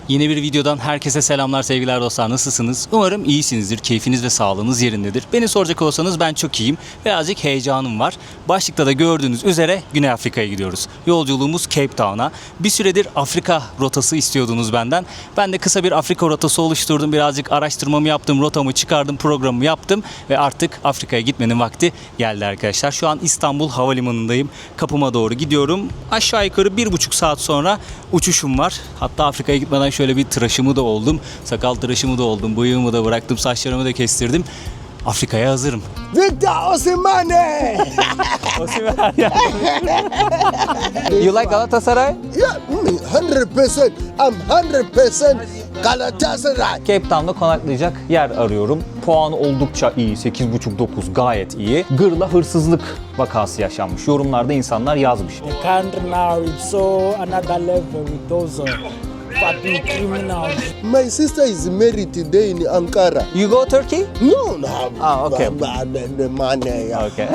Yeni bir videodan herkese selamlar sevgiler dostlar, nasılsınız? Umarım iyisinizdir, keyfiniz ve sağlığınız yerindedir. Beni soracak olsanız ben çok iyiyim, birazcık heyecanım var. Başlıkta da gördüğünüz üzere Güney Afrika'ya gidiyoruz. Yolculuğumuz Cape Town'a. Bir süredir Afrika rotası istiyordunuz benden. Ben de kısa bir Afrika rotası oluşturdum, birazcık araştırmamı yaptım, rotamı çıkardım, programımı yaptım ve artık Afrika'ya gitmenin vakti geldi arkadaşlar. Şu an İstanbul Havalimanı'ndayım, kapıma doğru gidiyorum. Aşağı yukarı 1,5 saat sonra uçuşum var. Hatta Afrika'ya gitmeden şöyle bir tıraşımı da oldum. Sakal tıraşımı da oldum. Bıyığımı da bıraktım. Saçlarımı da kestirdim. Afrika'ya hazırım. Victor Osimhen! You like Galatasaray? Yeah, 100%. I'm 100% Galatasaray. Cape Town'da konaklayacak yer arıyorum. Puanı oldukça iyi. 8,5-9 gayet iyi. Gırla hırsızlık vakası yaşanmış. Yorumlarda insanlar yazmış. The country now is so another level with those fucking criminals. My sister is married today in Ankara. You go Turkey? No, no. Ah, okay. The money. Okay.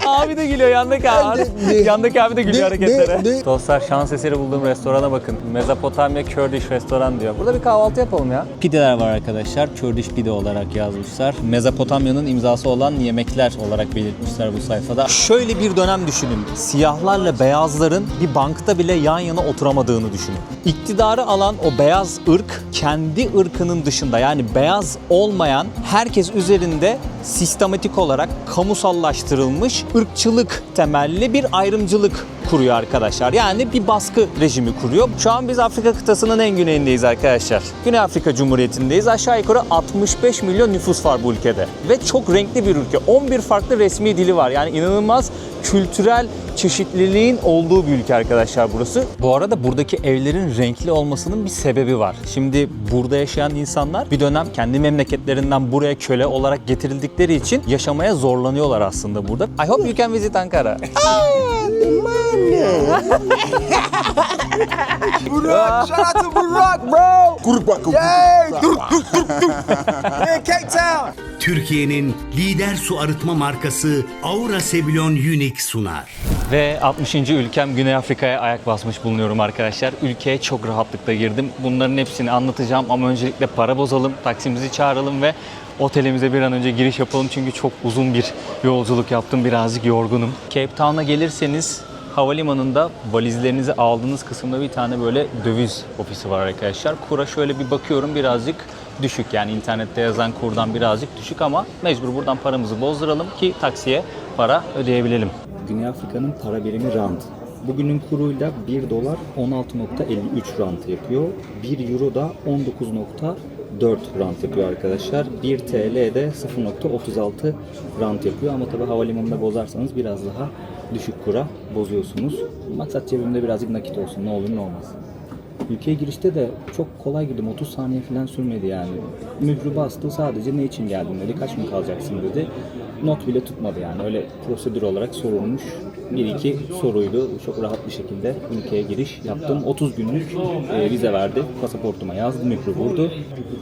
Abi de gülüyor, yandaki abi. Yandaki abi de gülüyor hareketlere. Dostlar, şans eseri bulduğum restorana bakın. Mezopotamya Kurdish restoran diyor. Burada bir kahvaltı yapalım ya. Pideler var arkadaşlar. Kurdish pide olarak yazmışlar. Mezopotamya'nın imzası olan yemekler olarak belirtmişler bu sayfada. Şöyle bir dönem düşünün. Siyahlarla beyazların bir bankta bile yan yana oturamadığını düşünün. İktidarı alan o beyaz ırk kendi ırkının dışında, yani beyaz olmayan herkes üzerinde sistematik olarak kamusallaştırılmış ırkçılık temelli bir ayrımcılık kuruyor arkadaşlar. Yani bir baskı rejimi kuruyor. Şu an biz Afrika kıtasının en güneyindeyiz arkadaşlar. Güney Afrika Cumhuriyeti'ndeyiz. Aşağı yukarı 65 milyon nüfus var bu ülkede. Ve çok renkli bir ülke. 11 farklı resmi dili var. Yani inanılmaz kültürel çeşitliliğin olduğu bir ülke arkadaşlar burası. Bu arada buradaki evlerin renkli olmasının bir sebebi var. Şimdi burada yaşayan insanlar bir dönem kendi memleketlerinden buraya köle olarak getirildikleri için yaşamaya zorlanıyorlar aslında burada. I hope you can visit Ankara. Burak, shout out to Burak, bro. Yay! Cape Town. Türkiye'nin lider su arıtma markası Aura Sebilon Unique sunar. Ve 60. ülkem Güney Afrika'ya ayak basmış bulunuyorum arkadaşlar. Ülkeye çok rahatlıkla girdim. Bunların hepsini anlatacağım ama öncelikle para bozalım, taksimizi çağıralım ve otelimize bir an önce giriş yapalım. Çünkü çok uzun bir yolculuk yaptım, birazcık yorgunum. Cape Town'a gelirseniz havalimanında valizlerinizi aldığınız kısımda bir tane böyle döviz ofisi var arkadaşlar. Kura şöyle bir bakıyorum, birazcık düşük, yani internette yazan kurdan birazcık düşük ama mecbur buradan paramızı bozduralım ki taksiye para ödeyebilelim. Güney Afrika'nın para birimi rand. Bugünün kuruyla 1 dolar 16,53 rand yapıyor. 1 euro da 19,4 rand yapıyor arkadaşlar. 1 TL de 0,36 rand yapıyor ama tabi havalimanında bozarsanız biraz daha düşük kura bozuyorsunuz. Maksat cebimde birazcık nakit olsun, ne olur ne olmaz. Ülkeye girişte de çok kolay girdim. 30 saniye falan sürmedi yani. Mührü bastı, sadece ne için geldin dedi, kaç gün kalacaksın dedi. Not bile tutmadı yani, öyle prosedür olarak sorulmuş. 1-2 soruydu. Çok rahat bir şekilde ülkeye giriş yaptım. 30 günlük vize verdi. Pasaportuma yazdı, mührü vurdu.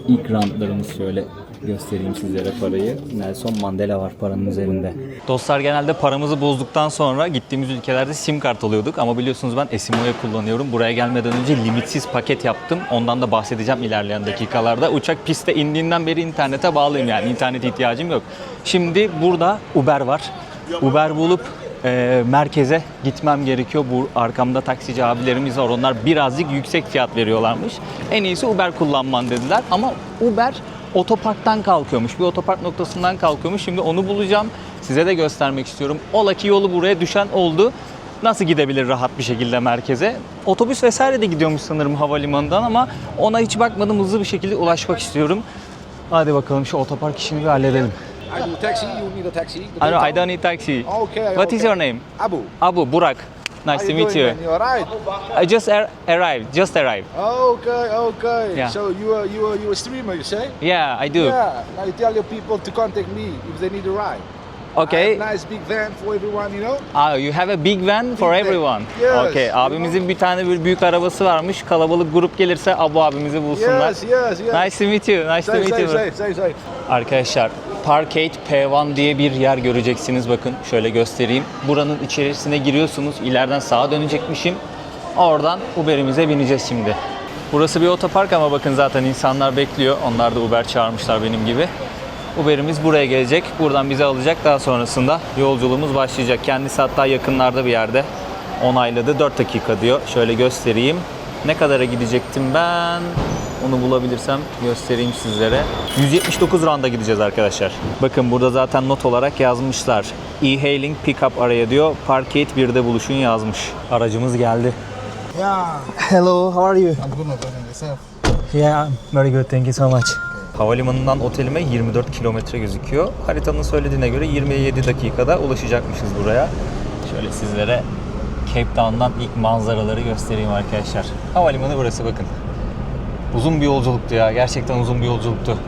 İlk rantlarımız şöyle göstereyim sizlere parayı. Nelson Mandela var paranın üzerinde. Dostlar, genelde paramızı bozduktan sonra gittiğimiz ülkelerde sim kart alıyorduk ama biliyorsunuz ben Esimo'yu kullanıyorum. Buraya gelmeden önce limitsiz paket yaptım. Ondan da bahsedeceğim ilerleyen dakikalarda. Uçak piste indiğinden beri internete bağlıyım, yani internet ihtiyacım yok. Şimdi burada Uber var. Uber bulup merkeze gitmem gerekiyor. Bu arkamda taksici abilerimiz var. Onlar birazcık yüksek fiyat veriyorlarmış. En iyisi Uber kullanman dediler ama Uber otoparktan kalkıyormuş. Bir otopark noktasından kalkıyormuş. Şimdi onu bulacağım. Size de göstermek istiyorum. Ola ki yolu buraya düşen oldu. Nasıl gidebilir rahat bir şekilde merkeze? Otobüs vesaire de gidiyormuş sanırım havalimanından ama ona hiç bakmadım. Hızlı bir şekilde ulaşmak istiyorum. Hadi bakalım şu otopark işini bir halledelim. I do taxi. You need a taxi. I don't need taxi. Okay. What is your name? Abu. Abu, Burak. Nice to meet you. Man? You alright? I just arrived. Just arrived. Okay. Yeah. So you a streamer, you say? Yeah, I do. Yeah. Now you tell your people to contact me if they need a ride. Okay. I have a nice big van for everyone, you know. You have a big van for Big van. everyone. Yes. Okay. Abimizin bir tane bir büyük arabası varmış. Kalabalık grup gelirse Abu abimizi bulsunlar. Yes. Nice to meet you. Nice to meet you. Safe. Arkadaşlar, Parkade P1 diye bir yer göreceksiniz. Bakın şöyle göstereyim. Buranın içerisine giriyorsunuz. İleriden sağa dönecekmişim. Oradan Uber'imize bineceğiz şimdi. Burası bir otopark ama bakın zaten insanlar bekliyor. Onlar da Uber çağırmışlar benim gibi. Uber'imiz buraya gelecek. Buradan bizi alacak. Daha sonrasında yolculuğumuz başlayacak. Kendisi hatta yakınlarda bir yerde onayladı. 4 dakika diyor. Şöyle göstereyim. Ne kadara gidecektim ben? Onu bulabilirsem göstereyim sizlere. 179 randa gideceğiz arkadaşlar. Bakın burada zaten not olarak yazmışlar. E-hailing pick-up araya diyor. Parkate 1'de buluşun yazmış. Aracımız geldi. Yeah, Hello, how are you? I'm good, my brother. Yourself? Yeah, very good. Thank you so much. Havalimanından otelime 24 kilometre gözüküyor. Haritanın söylediğine göre 27 dakikada ulaşacakmışız buraya. Şöyle sizlere Cape Town'dan ilk manzaraları göstereyim arkadaşlar. Havalimanı burası bakın. Uzun bir yolculuktu ya. Gerçekten uzun bir yolculuktu.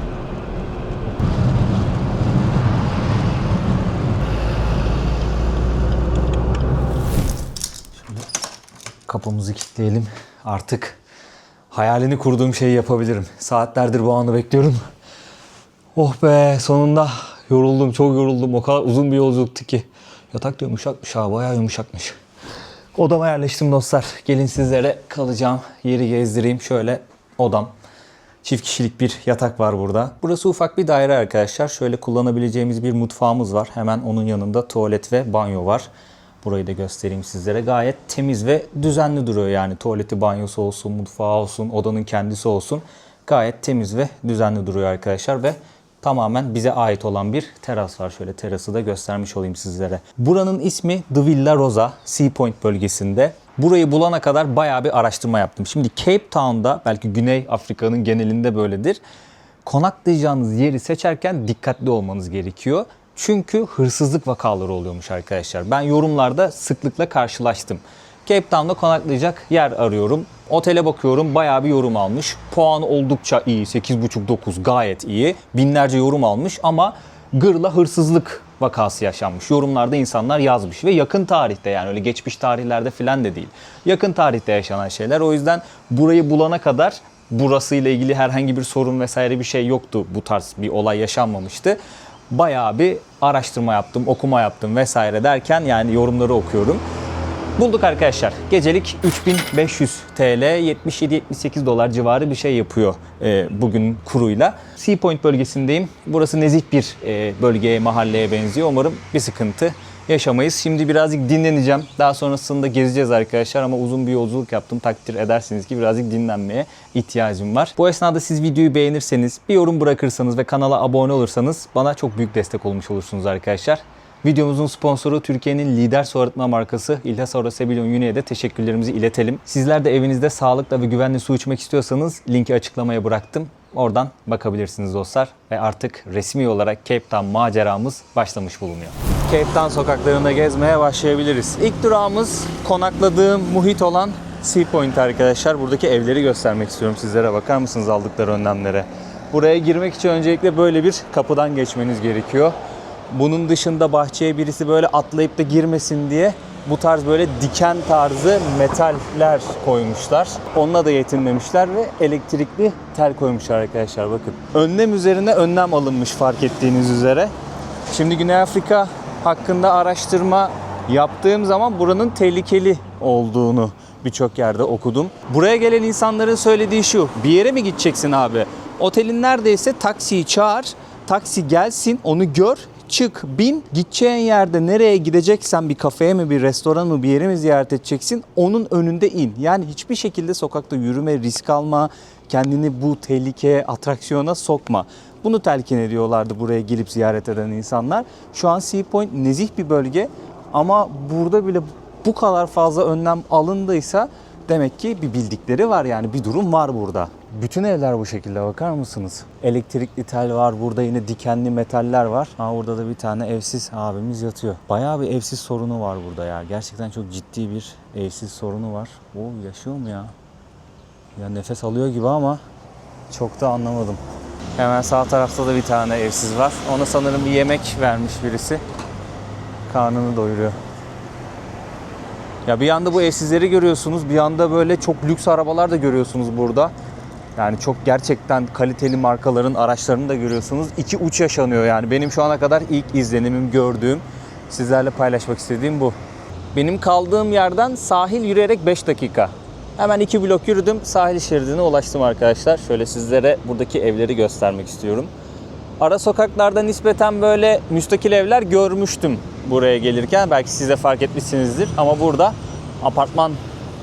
Şimdi kapımızı kilitleyelim. Artık hayalini kurduğum şeyi yapabilirim. Saatlerdir bu anı bekliyorum. Oh be, sonunda yoruldum, çok yoruldum. O kadar uzun bir yolculuktu ki. Yatak da yumuşakmış ha, bayağı yumuşakmış. Odama yerleştim dostlar. Gelin sizlere kalacağım yeri gezdireyim. Şöyle odam. Çift kişilik bir yatak var burada. Burası ufak bir daire arkadaşlar. Şöyle kullanabileceğimiz bir mutfağımız var. Hemen onun yanında tuvalet ve banyo var. Burayı da göstereyim sizlere. Gayet temiz ve düzenli duruyor yani. Tuvaleti, banyosu olsun, mutfağı olsun, odanın kendisi olsun. Gayet temiz ve düzenli duruyor arkadaşlar ve tamamen bize ait olan bir teras var. Şöyle terası da göstermiş olayım sizlere. Buranın ismi The Villa Rosa, Sea Point bölgesinde. Burayı bulana kadar bayağı bir araştırma yaptım. Şimdi Cape Town'da, belki Güney Afrika'nın genelinde böyledir, konaklayacağınız yeri seçerken dikkatli olmanız gerekiyor. Çünkü hırsızlık vakaları oluyormuş arkadaşlar. Ben yorumlarda sıklıkla karşılaştım. Cape Town'da konaklayacak yer arıyorum. Otele bakıyorum, bayağı bir yorum almış. Puanı oldukça iyi, 8,5-9 gayet iyi. Binlerce yorum almış ama gırla hırsızlık vakası yaşanmış. Yorumlarda insanlar yazmış ve yakın tarihte, yani öyle geçmiş tarihlerde falan de değil. Yakın tarihte yaşanan şeyler. O yüzden burayı bulana kadar burasıyla ilgili herhangi bir sorun vesaire bir şey yoktu. Bu tarz bir olay yaşanmamıştı. Bayağı bir araştırma yaptım, okuma yaptım vesaire derken yani yorumları okuyorum. Bulduk arkadaşlar. Gecelik 3500 TL, 77-78 dolar civarı bir şey yapıyor bugün kuruyla. Sea Point bölgesindeyim. Burası nezih bir bölgeye, mahalleye benziyor. Umarım bir sıkıntı yaşamayız. Şimdi birazcık dinleneceğim. Daha sonrasında gezeceğiz arkadaşlar ama uzun bir yolculuk yaptım. Takdir edersiniz ki birazcık dinlenmeye ihtiyacım var. Bu esnada siz videoyu beğenirseniz, bir yorum bırakırsanız ve kanala abone olursanız bana çok büyük destek olmuş olursunuz arkadaşlar. Videomuzun sponsoru Türkiye'nin lider su arıtma markası İlyas Aura Sebilon Uni'ye de teşekkürlerimizi iletelim. Sizler de evinizde sağlıklı ve güvenli su içmek istiyorsanız linki açıklamaya bıraktım. Oradan bakabilirsiniz dostlar. Ve artık resmi olarak Cape Town maceramız başlamış bulunuyor. Cape Town sokaklarında gezmeye başlayabiliriz. İlk durağımız konakladığım muhit olan Sea Point arkadaşlar. Buradaki evleri göstermek istiyorum sizlere. Bakar mısınız aldıkları önlemlere? Buraya girmek için öncelikle böyle bir kapıdan geçmeniz gerekiyor. Bunun dışında bahçeye birisi böyle atlayıp da girmesin diye bu tarz böyle diken tarzı metaller koymuşlar. Onunla da yetinmemişler ve elektrikli tel koymuşlar arkadaşlar bakın. Önlem üzerine önlem alınmış fark ettiğiniz üzere. Şimdi Güney Afrika hakkında araştırma yaptığım zaman buranın tehlikeli olduğunu birçok yerde okudum. Buraya gelen insanların söylediği şu: bir yere mi gideceksin abi? Otelin neredeyse taksiyi çağır, taksi gelsin, onu gör. Çık, bin, gideceğin yerde nereye gideceksen, bir kafeye mi, bir restoran mı, bir yeri mi ziyaret edeceksin, onun önünde in. Yani hiçbir şekilde sokakta yürüme, risk alma, kendini bu tehlikeye, atraksiyona sokma. Bunu telkin ediyorlardı buraya gelip ziyaret eden insanlar. Şu an Sea Point nezih bir bölge ama burada bile bu kadar fazla önlem alındıysa demek ki bir bildikleri var, yani bir durum var burada. Bütün evler bu şekilde, bakar mısınız? Elektrikli tel var, burada yine dikenli metaller var. Burada da bir tane evsiz abimiz yatıyor. Bayağı bir evsiz sorunu var burada ya. Gerçekten çok ciddi bir evsiz sorunu var. O yaşıyor mu ya? Ya nefes alıyor gibi ama çok da anlamadım. Hemen sağ tarafta da bir tane evsiz var. Ona sanırım bir yemek vermiş birisi. Karnını doyuruyor. Ya bir yanda bu evsizleri görüyorsunuz, bir yanda böyle çok lüks arabalar da görüyorsunuz burada. Yani çok gerçekten kaliteli markaların araçlarını da görüyorsunuz. İki uç yaşanıyor yani. Benim şu ana kadar ilk izlenimim, gördüğüm, sizlerle paylaşmak istediğim bu. Benim kaldığım yerden sahil yürüyerek 5 dakika. Hemen 2 blok yürüdüm, sahil şeridine ulaştım arkadaşlar. Şöyle sizlere buradaki evleri göstermek istiyorum. Ara sokaklarda nispeten böyle müstakil evler görmüştüm buraya gelirken. Belki siz de fark etmişsinizdir ama burada apartman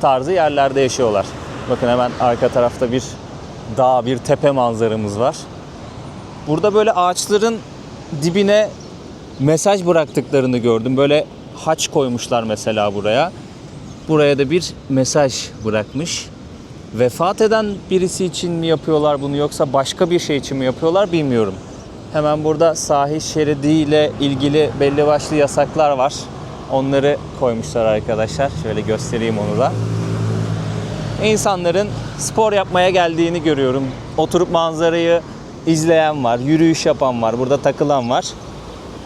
tarzı yerlerde yaşıyorlar. Bakın hemen arka tarafta bir dağ, bir tepe manzaramız var. Burada böyle ağaçların dibine mesaj bıraktıklarını gördüm. Böyle haç koymuşlar mesela buraya. Buraya da bir mesaj bırakmış. Vefat eden birisi için mi yapıyorlar bunu yoksa başka bir şey için mi yapıyorlar bilmiyorum. Hemen burada sahil şeridiyle ilgili belli başlı yasaklar var. Onları koymuşlar arkadaşlar. Şöyle göstereyim onu da. İnsanların spor yapmaya geldiğini görüyorum. Oturup manzarayı izleyen var, yürüyüş yapan var, burada takılan var.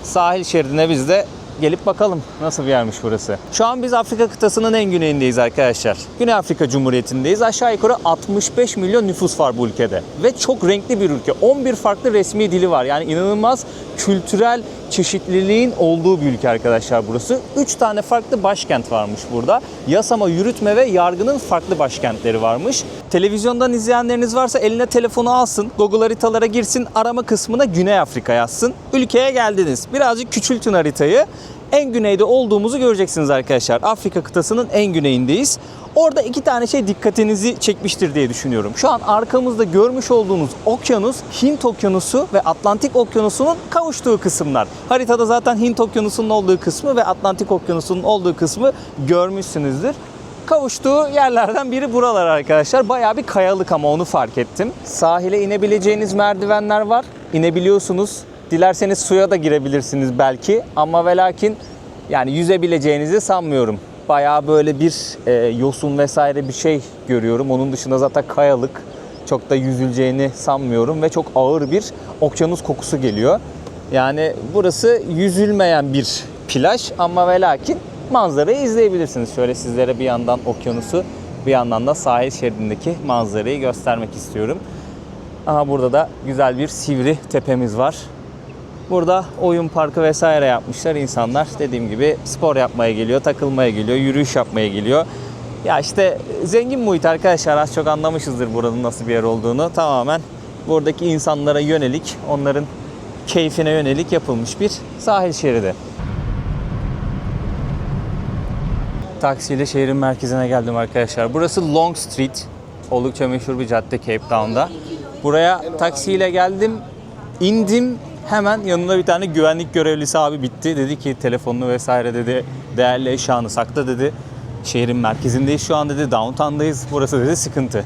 Sahil şeridine biz de gelip bakalım nasıl bir yermiş burası. Şu an biz Afrika kıtasının en güneyindeyiz arkadaşlar. Güney Afrika Cumhuriyeti'ndeyiz. Aşağı yukarı 65 milyon nüfus var bu ülkede. Ve çok renkli bir ülke. 11 farklı resmi dili var. Yani inanılmaz kültürel çeşitliliğin olduğu bir ülke arkadaşlar burası. 3 tane farklı başkent varmış burada. Yasama, yürütme ve yargının farklı başkentleri varmış. Televizyondan izleyenleriniz varsa eline telefonu alsın, Google haritalara girsin, arama kısmına Güney Afrika yazsın. Ülkeye geldiniz. Birazcık küçültün haritayı. En güneyde olduğumuzu göreceksiniz arkadaşlar. Afrika kıtasının en güneyindeyiz. Orada 2 tane şey dikkatinizi çekmiştir diye düşünüyorum. Şu an arkamızda görmüş olduğunuz okyanus, Hint Okyanusu ve Atlantik Okyanusu'nun kavuştuğu kısımlar. Haritada zaten Hint Okyanusu'nun olduğu kısmı ve Atlantik Okyanusu'nun olduğu kısmı görmüşsünüzdür. Kavuştuğu yerlerden biri buralar arkadaşlar. Bayağı bir kayalık ama onu fark ettim. Sahile inebileceğiniz merdivenler var. İnebiliyorsunuz. Dilerseniz suya da girebilirsiniz belki ama ve lakin yani yüzebileceğinizi sanmıyorum. Bayağı böyle bir yosun vesaire bir şey görüyorum. Onun dışında zaten kayalık. Çok da yüzüleceğini sanmıyorum ve çok ağır bir okyanus kokusu geliyor. Yani burası yüzülmeyen bir plaj ama ve lakin manzarayı izleyebilirsiniz. Şöyle sizlere bir yandan okyanusu, bir yandan da sahil şeridindeki manzarayı göstermek istiyorum. Aha burada da güzel bir sivri tepemiz var. Burada oyun parkı vesaire yapmışlar. İnsanlar dediğim gibi spor yapmaya geliyor, takılmaya geliyor, yürüyüş yapmaya geliyor. Ya işte zengin muhit arkadaşlar, az çok anlamışızdır buranın nasıl bir yer olduğunu. Tamamen buradaki insanlara yönelik, onların keyfine yönelik yapılmış bir sahil şeridi. Taksiyle şehrin merkezine geldim arkadaşlar. Burası Long Street. Oldukça meşhur bir cadde Cape Town'da. Buraya taksiyle geldim, indim. Hemen yanında bir tane güvenlik görevlisi abi bitti. Dedi ki telefonunu vesaire dedi, değerli eşyanı sakla dedi. Şehrin merkezindeyiz şu an dedi, downtown'dayız. Burası dedi sıkıntı.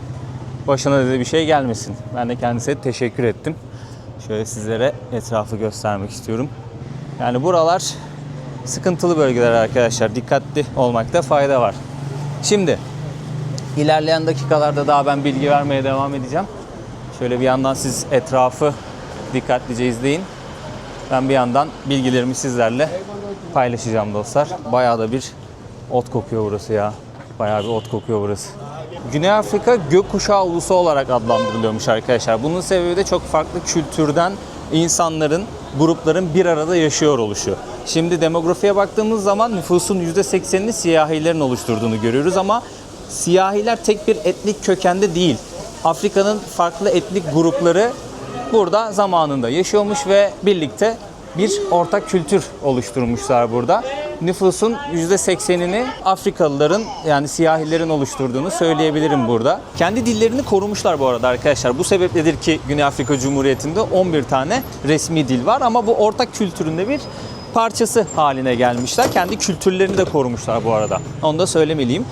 Başına dedi bir şey gelmesin. Ben de kendisine teşekkür ettim. Şöyle sizlere etrafı göstermek istiyorum. Yani buralar sıkıntılı bölgeler arkadaşlar. Dikkatli olmakta fayda var. Şimdi ilerleyen dakikalarda daha ben bilgi vermeye devam edeceğim. Şöyle bir yandan siz etrafı dikkatlice izleyin. Ben bir yandan bilgilerimi sizlerle paylaşacağım dostlar. Bayağı da bir ot kokuyor burası ya. Bayağı bir ot kokuyor burası. Güney Afrika gökkuşağı ulusu olarak adlandırılıyormuş arkadaşlar. Bunun sebebi de çok farklı kültürden insanların, grupların bir arada yaşıyor oluşu. Şimdi demografiye baktığımız zaman nüfusun %80'ini siyahilerin oluşturduğunu görüyoruz ama siyahiler tek bir etnik kökende değil. Afrika'nın farklı etnik grupları burada zamanında yaşıyormuş ve birlikte bir ortak kültür oluşturmuşlar burada. Nüfusun %80'ini Afrikalıların yani siyahilerin oluşturduğunu söyleyebilirim burada. Kendi dillerini korumuşlar bu arada arkadaşlar. Bu sebepledir ki Güney Afrika Cumhuriyeti'nde 11 tane resmi dil var ama bu ortak kültüründe bir parçası haline gelmişler. Kendi kültürlerini de korumuşlar bu arada. Onu da söylemeliyim.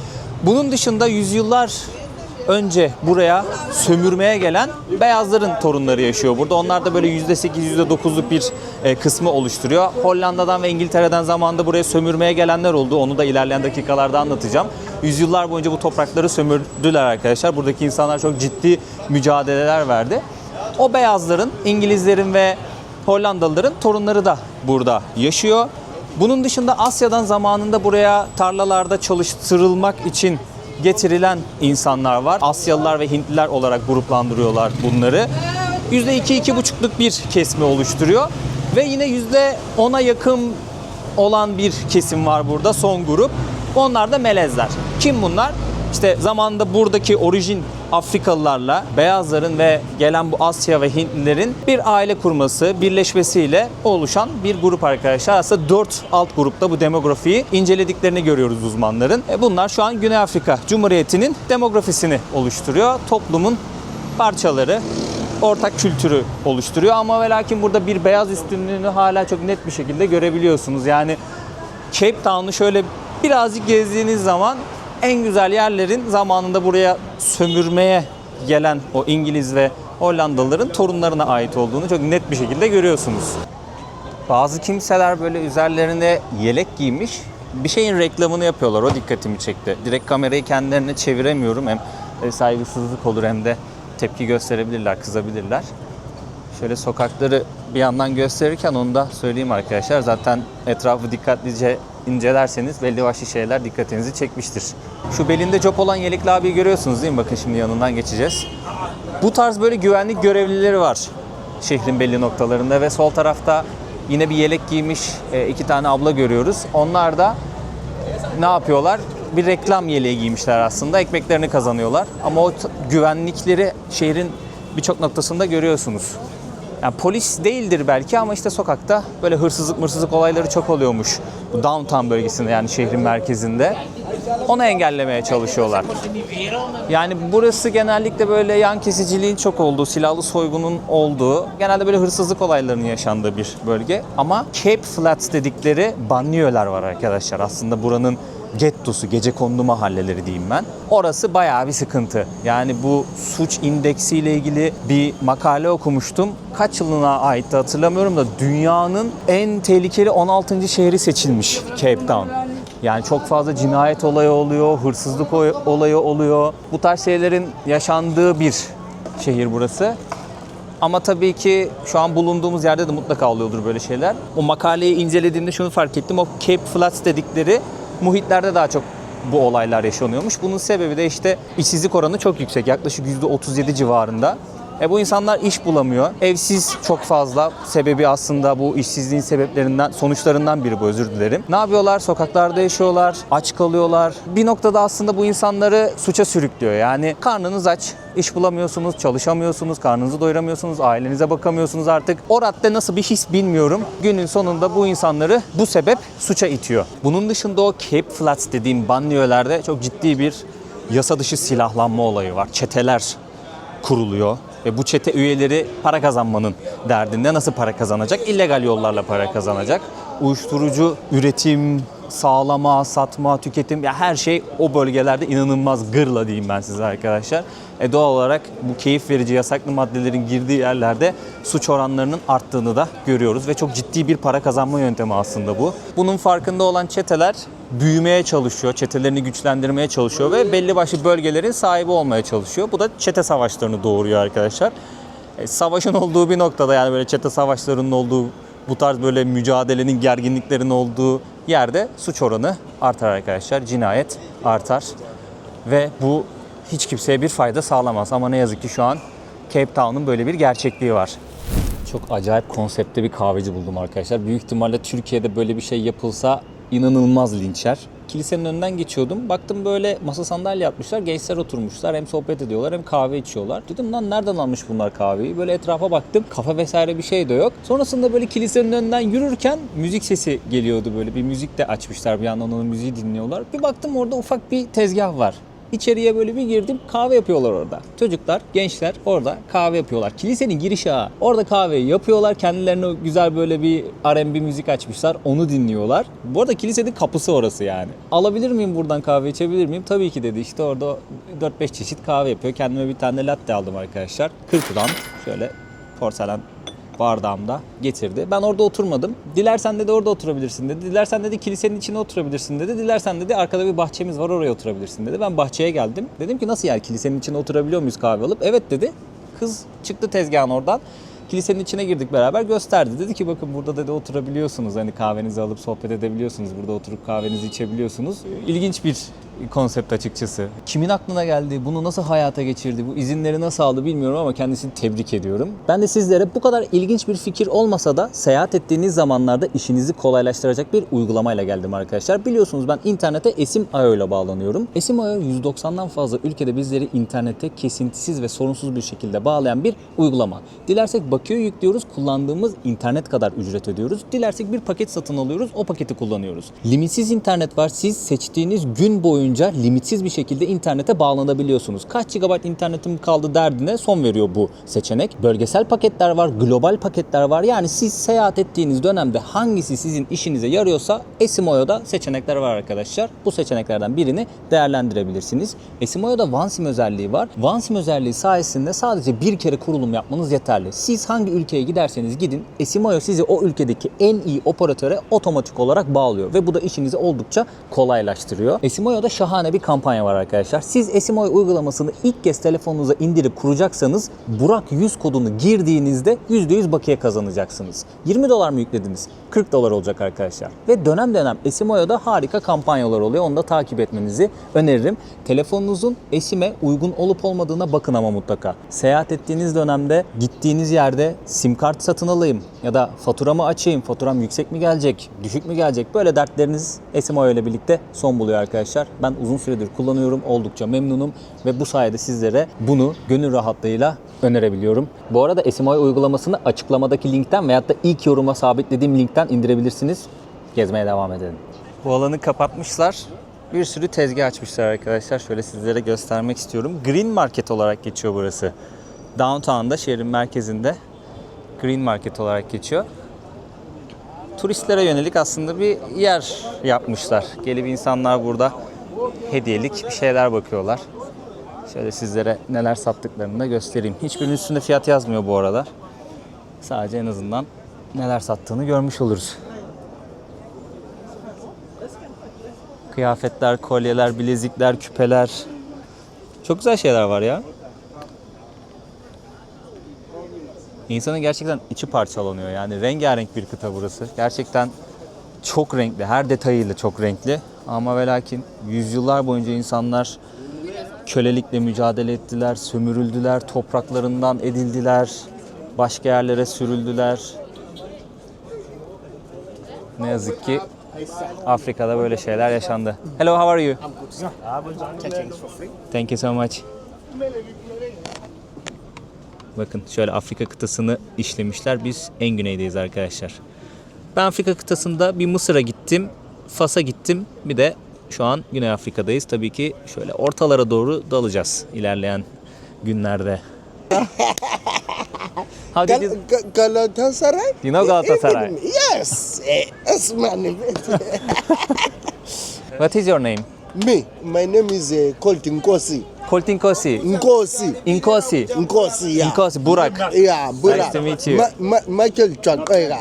Bunun dışında yüzyıllar önce buraya sömürmeye gelen beyazların torunları yaşıyor burada. Onlar da böyle %8, %9'luk bir kısmı oluşturuyor. Hollanda'dan ve İngiltere'den zamanında buraya sömürmeye gelenler oldu. Onu da ilerleyen dakikalarda anlatacağım. Yüzyıllar boyunca bu toprakları sömürdüler arkadaşlar. Buradaki insanlar çok ciddi mücadeleler verdi. O beyazların, İngilizlerin ve Hollandalıların torunları da burada yaşıyor. Bunun dışında Asya'dan zamanında buraya tarlalarda çalıştırılmak için getirilen insanlar var. Asyalılar ve Hintliler olarak gruplandırıyorlar bunları. %2-2,5'luk bir kesimi oluşturuyor. Ve yine %10'a yakın olan bir kesim var burada, son grup. Onlar da melezler. Kim bunlar? İşte zamanında buradaki orijin Afrikalılarla beyazların ve gelen bu Asya ve Hintlilerin bir aile kurması, birleşmesiyle oluşan bir grup arkadaşlar. Aslında 4 alt grupta bu demografiyi incelediklerini görüyoruz uzmanların. Bunlar şu an Güney Afrika Cumhuriyeti'nin demografisini oluşturuyor. Toplumun parçaları, ortak kültürü oluşturuyor ama ve lakin burada bir beyaz üstünlüğünü hala çok net bir şekilde görebiliyorsunuz. Yani Cape Town'u şöyle birazcık gezdiğiniz zaman en güzel yerlerin zamanında buraya sömürmeye gelen o İngiliz ve Hollandalıların torunlarına ait olduğunu çok net bir şekilde görüyorsunuz. Bazı kimseler böyle üzerlerine yelek giymiş, bir şeyin reklamını yapıyorlar. O dikkatimi çekti. Direkt kamerayı kendilerine çeviremiyorum. Hem saygısızlık olur hem de tepki gösterebilirler, kızabilirler. Şöyle sokakları bir yandan gösterirken onu da söyleyeyim arkadaşlar. Zaten etrafı dikkatlice incelerseniz belli başlı şeyler dikkatinizi çekmiştir. Şu belinde cop olan yelekli abiyi görüyorsunuz değil mi? Bakın şimdi yanından geçeceğiz. Bu tarz böyle güvenlik görevlileri var şehrin belli noktalarında ve sol tarafta yine bir yelek giymiş 2 tane abla görüyoruz. Onlar da ne yapıyorlar? Bir reklam yeleği giymişler aslında. Ekmeklerini kazanıyorlar. Ama o güvenlikleri şehrin birçok noktasında görüyorsunuz. Yani polis değildir belki ama işte sokakta böyle hırsızlık olayları çok oluyormuş. Bu downtown bölgesinde yani şehrin merkezinde. Onu engellemeye çalışıyorlar. Yani burası genellikle böyle yan kesiciliğin çok olduğu, silahlı soygunun olduğu, genelde böyle hırsızlık olaylarının yaşandığı bir bölge. Ama Cape Flats dedikleri banliyöler var arkadaşlar. Aslında buranın gettosu, gecekondu mahalleleri diyeyim ben. Orası bayağı bir sıkıntı. Yani bu suç indeksiyle ilgili bir makale okumuştum. Kaç yılına aitti hatırlamıyorum da dünyanın en tehlikeli 16. şehri seçilmiş Cape Town. Yani çok fazla cinayet olayı oluyor, hırsızlık olayı oluyor. Bu tarz şeylerin yaşandığı bir şehir burası. Ama tabii ki şu an bulunduğumuz yerde de mutlaka oluyordur böyle şeyler. O makaleyi incelediğimde şunu fark ettim. O Cape Flats dedikleri muhitlerde daha çok bu olaylar yaşanıyormuş. Bunun sebebi de işte işsizlik oranı çok yüksek. Yaklaşık %37 civarında. Bu insanlar iş bulamıyor. Evsiz çok fazla. Sebebi aslında bu işsizliğin sebeplerinden, sonuçlarından biri bu, özür dilerim. Ne yapıyorlar? Sokaklarda yaşıyorlar, aç kalıyorlar. Bir noktada aslında bu insanları suça sürüklüyor. Yani karnınız aç, iş bulamıyorsunuz, çalışamıyorsunuz, karnınızı doyuramıyorsunuz, ailenize bakamıyorsunuz artık. O radde nasıl bir his bilmiyorum. Günün sonunda bu insanları bu sebep suça itiyor. Bunun dışında o Cape Flats dediğim banliyölerde çok ciddi bir yasa dışı silahlanma olayı var. Çeteler kuruluyor. Ve bu çete üyeleri para kazanmanın derdinde. Nasıl para kazanacak? İllegal yollarla para kazanacak. Uyuşturucu üretim, sağlama, satma, tüketim, ya her şey o bölgelerde inanılmaz gırla diyeyim ben size arkadaşlar. Doğal olarak bu keyif verici yasaklı maddelerin girdiği yerlerde suç oranlarının arttığını da görüyoruz ve çok ciddi bir para kazanma yöntemi aslında bu. Bunun farkında olan çeteler büyümeye çalışıyor, çetelerini güçlendirmeye çalışıyor ve belli başlı bölgelerin sahibi olmaya çalışıyor. Bu da çete savaşlarını doğuruyor arkadaşlar. Savaşın olduğu bir noktada, yani böyle çete savaşlarının olduğu, bu tarz böyle mücadelenin, gerginliklerin olduğu yerde suç oranı artar arkadaşlar. Cinayet artar ve bu hiç kimseye bir fayda sağlamaz. Ama ne yazık ki şu an Cape Town'un böyle bir gerçekliği var. Çok acayip konsepte bir kahveci buldum arkadaşlar. Büyük ihtimalle Türkiye'de böyle bir şey yapılsa inanılmaz linçer. Kilisenin önünden geçiyordum. Baktım böyle masa sandalye atmışlar. Gençler oturmuşlar. Hem sohbet ediyorlar hem kahve içiyorlar. Dedim lan nereden almış bunlar kahveyi? Böyle etrafa baktım. Kafe vesaire bir şey de yok. Sonrasında böyle kilisenin önünden yürürken müzik sesi geliyordu böyle. Bir müzik de açmışlar. Bir yandan onun müziği dinliyorlar. Bir baktım orada ufak bir tezgah var. İçeriye böyle bir girdim, kahve yapıyorlar orada. Çocuklar, gençler orada kahve yapıyorlar. Kilisenin girişi ağı. Orada kahveyi yapıyorlar. Kendilerine güzel böyle bir R&B müzik açmışlar. Onu dinliyorlar. Bu arada kilisenin kapısı orası yani. Alabilir miyim buradan, kahve içebilir miyim? Tabii ki dedi. İşte orada 4-5 çeşit kahve yapıyor. Kendime bir tane latte aldım arkadaşlar. 40 gram şöyle porselen bardağımda getirdi. Ben orada oturmadım. Dilersen dedi orada oturabilirsin dedi. Dilersen dedi kilisenin içine oturabilirsin dedi. Dilersen dedi arkada bir bahçemiz var, oraya oturabilirsin dedi. Ben bahçeye geldim. Dedim ki nasıl yani, kilisenin içine oturabiliyor muyuz kahve alıp? Evet dedi. Kız çıktı tezgahın oradan. Kilisenin içine girdik beraber, gösterdi. Dedi ki bakın burada dedi oturabiliyorsunuz. Hani kahvenizi alıp sohbet edebiliyorsunuz. Burada oturup kahvenizi içebiliyorsunuz. İlginç bir konsept açıkçası. Kimin aklına geldi, bunu nasıl hayata geçirdi, bu izinleri nasıl aldı bilmiyorum ama kendisini tebrik ediyorum. Ben de sizlere bu kadar ilginç bir fikir olmasa da seyahat ettiğiniz zamanlarda işinizi kolaylaştıracak bir uygulamayla geldim arkadaşlar. Biliyorsunuz ben internete Esim.io ile bağlanıyorum. Esim.io 190'dan fazla ülkede bizleri internete kesintisiz ve sorunsuz bir şekilde bağlayan bir uygulama. Dilersek bakiye yüklüyoruz, kullandığımız internet kadar ücret ödüyoruz. Dilersek bir paket satın alıyoruz, o paketi kullanıyoruz. Limitsiz internet var. Siz seçtiğiniz gün boyunca limitsiz bir şekilde internete bağlanabiliyorsunuz. Kaç GB internetim kaldı derdine son veriyor bu seçenek. Bölgesel paketler var, global paketler var. Yani siz seyahat ettiğiniz dönemde hangisi sizin işinize yarıyorsa Esim.io'da seçenekler var arkadaşlar. Bu seçeneklerden birini değerlendirebilirsiniz. Esim.io'da OneSIM özelliği var. OneSIM özelliği sayesinde sadece bir kere kurulum yapmanız yeterli. Siz hangi ülkeye giderseniz gidin, Esim.io sizi o ülkedeki en iyi operatöre otomatik olarak bağlıyor ve bu da işinizi oldukça kolaylaştırıyor. Esim.io'da şahane bir kampanya var arkadaşlar. Siz Esim.io uygulamasını ilk kez telefonunuza indirip kuracaksanız Burak 100 kodunu girdiğinizde %100 bakiye kazanacaksınız. $20 mı yüklediniz? $40 olacak arkadaşlar. Ve dönem dönem Esim.io'da harika kampanyalar oluyor. Onu da takip etmenizi öneririm. Telefonunuzun Esim'e uygun olup olmadığına bakın ama mutlaka. Seyahat ettiğiniz dönemde gittiğiniz yerde sim kart satın alayım ya da faturamı açayım, faturam yüksek mi gelecek, düşük mü gelecek, böyle dertleriniz Esim.io ile birlikte son buluyor arkadaşlar. Ben uzun süredir kullanıyorum, oldukça memnunum ve bu sayede sizlere bunu gönül rahatlığıyla önerebiliyorum. Bu arada Esim.io uygulamasını açıklamadaki linkten veyahut da ilk yoruma sabitlediğim linkten indirebilirsiniz. Gezmeye devam edelim. Bu alanı kapatmışlar. Bir sürü tezgah açmışlar arkadaşlar. Şöyle sizlere göstermek istiyorum. Green Market olarak geçiyor burası. Downtown'da, şehrin merkezinde Green Market olarak geçiyor. Turistlere yönelik aslında bir yer yapmışlar. Gelip insanlar burada hediyelik bir şeyler bakıyorlar. Şöyle sizlere neler sattıklarını da göstereyim. Hiçbirinin üstünde fiyat yazmıyor bu arada. Sadece en azından neler sattığını görmüş oluruz. Kıyafetler, kolyeler, bilezikler, küpeler. Çok güzel şeyler var ya. İnsanın gerçekten içi parçalanıyor. Yani rengarenk bir kıta burası. Gerçekten çok renkli. Her detayıyla çok renkli. Ama ve lakin yüzyıllar boyunca insanlar kölelikle mücadele ettiler, sömürüldüler, topraklarından edildiler, başka yerlere sürüldüler. Ne yazık ki Afrika'da böyle şeyler yaşandı. Hello, how are you? Thank you so much. Bakın şöyle Afrika kıtasını işlemişler. Biz en güneydeyiz arkadaşlar. Ben Afrika kıtasında bir Mısır'a gittim, Fas'a gittim. Bir de şu an Güney Afrika'dayız. Tabii ki şöyle ortalara doğru dalacağız ilerleyen günlerde. How did you... Galatasaray? You know Galatasaray? Yes. Osman. What is your name? Me, my name is Colt Nkosi. Koltinkosi. Nkosi. Inkosi. Nkosi, yeah. Inkosi. Burak. Yeah, Burak. Nice to meet you. Michael Chakwera.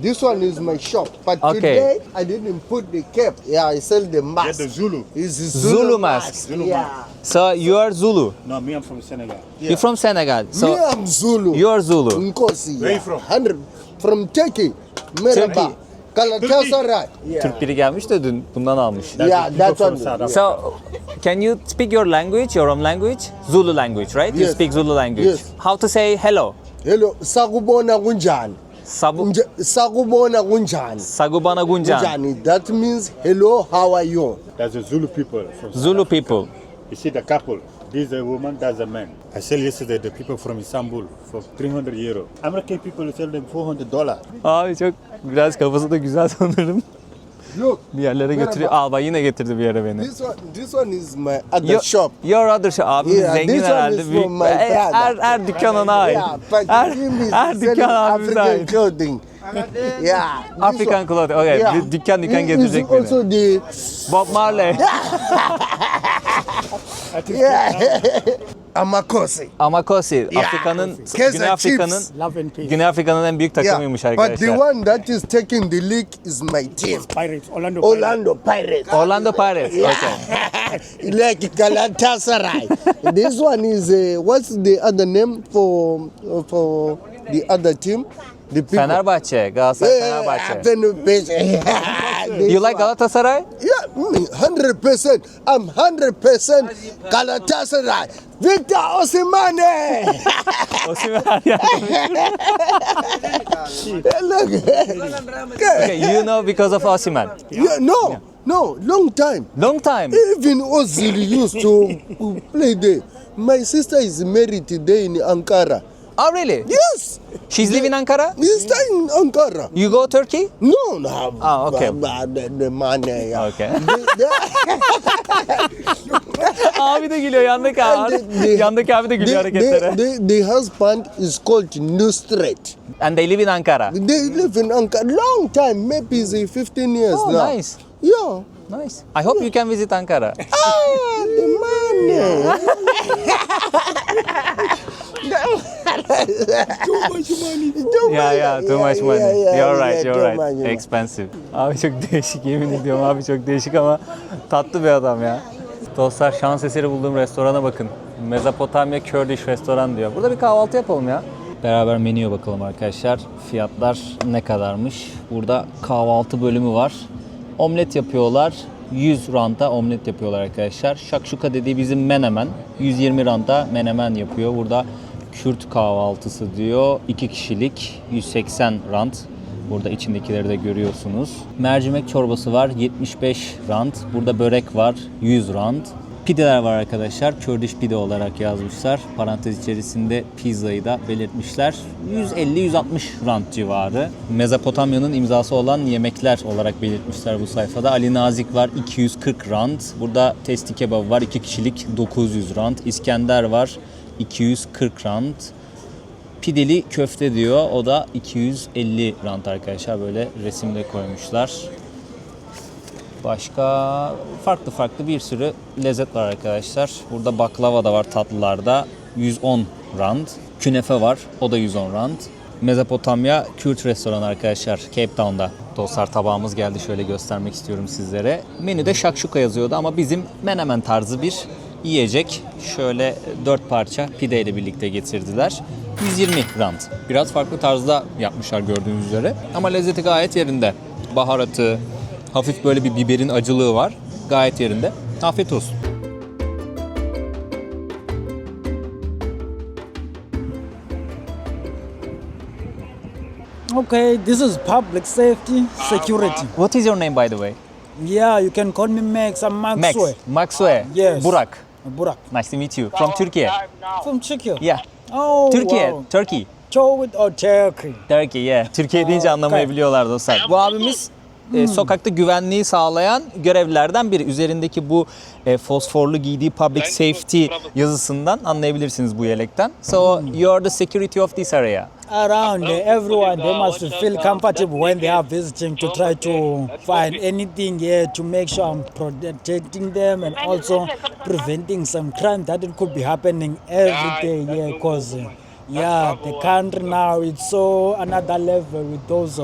This one is my shop, but Okay. today I didn't put the cap. Yeah, I sell the mask. The Zulu. It's Zulu mask. Zulu Yeah. So you are Zulu. No, me, I'm from Senegal. You're from Senegal. So Me, I'm Zulu. you are Zulu. Nkosi. Where you from? 100 from Turkey. Merhaba. Turkey. Galatasaray. Yeah. Türk biri gelmiş de dün bundan almış. Yeah, that one. So, can you speak your language, your own language? Zulu language, right? You Yes. speak Zulu language. Yes. How to say hello? Hello, sakubona kunjani? Sakubona kunjani? Sagubana Gunjan. Kunjani. That means hello, how are you? That's the Zulu people from Zulu people. You see the couple. This is a woman, that's a man. I sell yesterday the people from Istanbul for 300 euro. American people sell them $400. Abi çok biraz kafası da güzel sanırım. Look, Bir yerlere götürüyor. Al bak yine getirdi bir yere beni. this one is my other shop. Your other shop. Abi Yeah, zengin this one herhalde. is Büyük. from my brother. Her dükkan ona ait. Yeah, but Her, him is her selling dükkan abimize African ait. clothing. Yeah. this African one- clothing. Okay. Yeah. Dükkan He getirecek is beni. also the Bob Marley. yeah. Amakosi. Amakosi. Yeah. Afrika'nın, Kaizer Güney Afrika'nın Chiefs. Love and peace. Güney Afrika'nın en büyük takımıymış But the arkadaşlar. one that is taking the league is my team. Pirates, Orlando Pirates. Orlando Pirates. Orlando Pirates. Okay. Like Galatasaray. This one is what's the other name for the other team? The people. Fenerbahçe. Galatasaray Fenerbahçe. Fenerbahçe. This You like one. Galatasaray? Yeah, 100%. I'm 100% Galatasaray. Victor Osimhen. Osimhen. Yeah. Look. Okay, you know because of Osimhen. Yeah, no, long time. Long time. Even Ozil used to play there. My sister is married today in Ankara. Oh really? Yes, She's living in Ankara? he's staying in Ankara. You go Turkey? No. Ah, okay. The money. Yeah. Okay. Abi de gülüyor yandaki abi. Yandaki abi de gülüyor hareketlere. The husband is called Nusret. And they live in Ankara. They live in Ankara long time, maybe it's 15 years Oh, now. nice. Yeah. Nice. I hope you can visit Ankara. The money. Too much money. Yeah, too much money. You're right, too you're much right. money. Expensive. Abi çok değişik, yemin ediyorum abi çok değişik ama tatlı bir adam ya. Dostlar şans eseri bulduğum restorana bakın. Mezopotamya Kurdish restoran diyor. Burada bir kahvaltı yapalım ya. Beraber menüye bakalım arkadaşlar. Fiyatlar ne kadarmış? Burada kahvaltı bölümü var. Omlet yapıyorlar. 100 ranta omlet yapıyorlar arkadaşlar. Şakşuka dediği bizim menemen. 120 ranta menemen yapıyor. Burada Kürt kahvaltısı diyor. 2 kişilik 180 rant. Burada içindekileri de görüyorsunuz. Mercimek çorbası var 75 rant. Burada börek var 100 rant. Pideler var arkadaşlar. Kurdish pide olarak yazmışlar. Parantez içerisinde pizzayı da belirtmişler. 150-160 rant civarı. Mezopotamya'nın imzası olan yemekler olarak belirtmişler bu sayfada. Ali Nazik var 240 rant. Burada testi kebabı var 2 kişilik 900 rant. İskender var 240 rant. Pideli köfte diyor. O da 250 rant arkadaşlar. Böyle resimde koymuşlar. Başka farklı bir sürü lezzet var arkadaşlar. Burada baklava da var tatlılarda. 110 rand. Künefe var. O da 110 rand. Mezopotamya Kürt restoranı arkadaşlar. Cape Town'da. Dostlar tabağımız geldi. Şöyle göstermek istiyorum sizlere. Menüde şakşuka yazıyordu ama bizim menemen tarzı bir yiyecek. Şöyle 4 parça pide ile birlikte getirdiler. 120 rand. Biraz farklı tarzda yapmışlar gördüğünüz üzere. Ama lezzeti gayet yerinde. Baharatı, hafif böyle bir biberin acılığı var. Gayet yerinde. Afiyet olsun. Okay, this is public safety security. What is your name by the way? Yeah, you can call me Max. I'm Max. Maxwell. Maxwell. Yes. Burak. Burak. Nice to meet you. From Turkey. From Turkey. Yeah. Oh, Türkiye. wow. Turkey. Chowit or Turkey? Turkey, yeah. Türkiye deyince anlamayabiliyorlar dostlar. Bu abimiz sokakta güvenliği sağlayan görevlilerden biri. Üzerindeki bu fosforlu giydiği public safety yazısından anlayabilirsiniz bu yelekten. So you're the security of this area. Around everyone, they must feel comfortable when they are visiting to try to find anything here to make sure I'm protecting them and also preventing some crime that it could be happening every day here. Because yeah, the country now it's so another level with those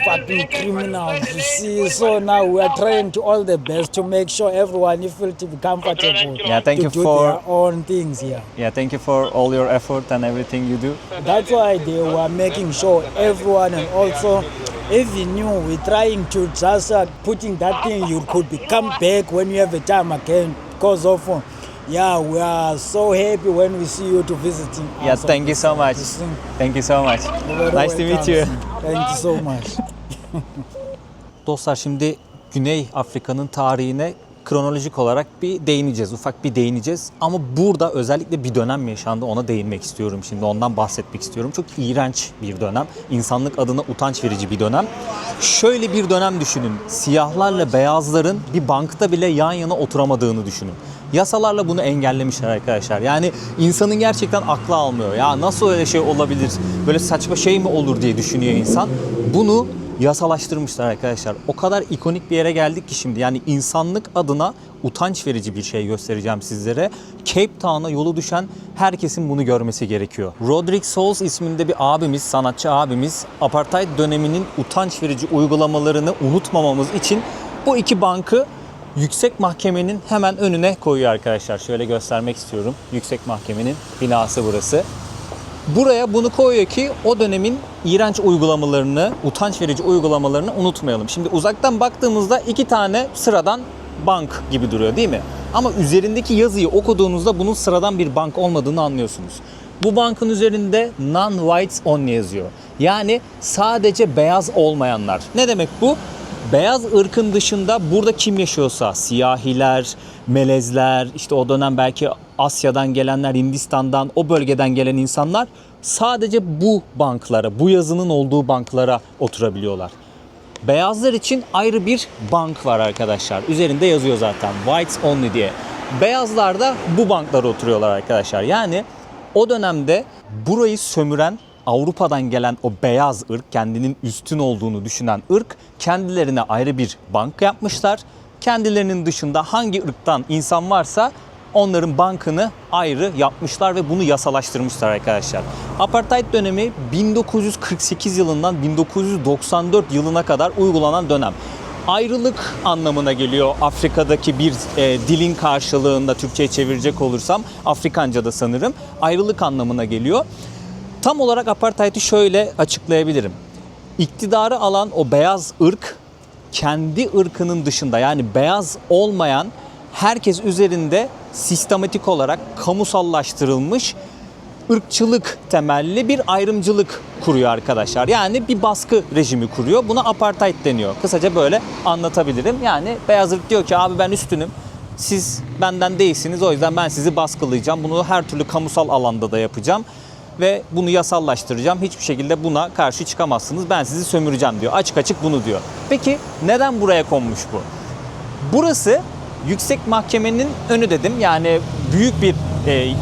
fucking criminals, you see. So now we are trying to all the best to make sure everyone feel to be comfortable. Yeah, thank to you do for- their own things here. Yeah, thank you for all your effort and everything you do. That's why they were making sure everyone and also even you, we're trying to just putting that thing you could become back when you have a time again because of yeah, we are so happy when we see you to visiting Yeah, us. thank you so much. Thank you so much. You're very Nice to meet welcome. you. Thank you so much. Dostlar şimdi Güney Afrika'nın tarihine kronolojik olarak bir değineceğiz. Ufak bir değineceğiz. Ama burada özellikle bir dönem yaşandı. Ona değinmek istiyorum şimdi. Ondan bahsetmek istiyorum. Çok iğrenç bir dönem. İnsanlık adına utanç verici bir dönem. Şöyle bir dönem düşünün. Siyahlarla beyazların bir bankta bile yan yana oturamadığını düşünün. Yasalarla bunu engellemişler arkadaşlar. Yani insanın gerçekten aklı almıyor. Ya nasıl öyle şey olabilir? Böyle saçma şey mi olur diye düşünüyor insan. Bunu yasalaştırmışlar arkadaşlar. O kadar ikonik bir yere geldik ki şimdi. Yani insanlık adına utanç verici bir şey göstereceğim sizlere. Cape Town'a yolu düşen herkesin bunu görmesi gerekiyor. Roderick Souls isminde bir abimiz, sanatçı abimiz, apartheid döneminin utanç verici uygulamalarını unutmamamız için bu iki bankı Yüksek Mahkemenin hemen önüne koyuyor arkadaşlar. Şöyle göstermek istiyorum. Yüksek Mahkemenin binası burası. Buraya bunu koyuyor ki o dönemin iğrenç uygulamalarını, utanç verici uygulamalarını unutmayalım. Şimdi uzaktan baktığımızda 2 tane sıradan bank gibi duruyor değil mi? Ama üzerindeki yazıyı okuduğunuzda bunun sıradan bir bank olmadığını anlıyorsunuz. Bu bankın üzerinde non-whites only yazıyor. Yani sadece beyaz olmayanlar. Ne demek bu? Beyaz ırkın dışında burada kim yaşıyorsa, siyahiler, melezler, işte o dönem belki Asya'dan gelenler, Hindistan'dan, o bölgeden gelen insanlar sadece bu banklara, bu yazının olduğu banklara oturabiliyorlar. Beyazlar için ayrı bir bank var arkadaşlar. Üzerinde yazıyor zaten Whites Only diye. Beyazlar da bu banklara oturuyorlar arkadaşlar. Yani o dönemde burayı sömüren Avrupa'dan gelen o beyaz ırk, kendinin üstün olduğunu düşünen ırk kendilerine ayrı bir bank yapmışlar. Kendilerinin dışında hangi ırktan insan varsa onların bankını ayrı yapmışlar ve bunu yasalaştırmışlar arkadaşlar. Apartheid dönemi 1948 yılından 1994 yılına kadar uygulanan dönem. Ayrılık anlamına geliyor Afrika'daki bir dilin karşılığında, Türkçe'ye çevirecek olursam Afrikanca'da sanırım ayrılık anlamına geliyor. Tam olarak apartheid'i şöyle açıklayabilirim. İktidarı alan o beyaz ırk kendi ırkının dışında, yani beyaz olmayan herkes üzerinde sistematik olarak kamusallaştırılmış ırkçılık temelli bir ayrımcılık kuruyor arkadaşlar. Yani bir baskı rejimi kuruyor. Buna apartheid deniyor. Kısaca böyle anlatabilirim. Yani beyaz ırk diyor ki abi ben üstünüm. Siz benden değilsiniz. O yüzden ben sizi baskılayacağım. Bunu her türlü kamusal alanda da yapacağım. Ve bunu yasallaştıracağım. Hiçbir şekilde buna karşı çıkamazsınız. Ben sizi sömüreceğim diyor. Açık açık bunu diyor. Peki neden buraya konmuş bu? Burası Yüksek Mahkemenin önü dedim. Yani büyük bir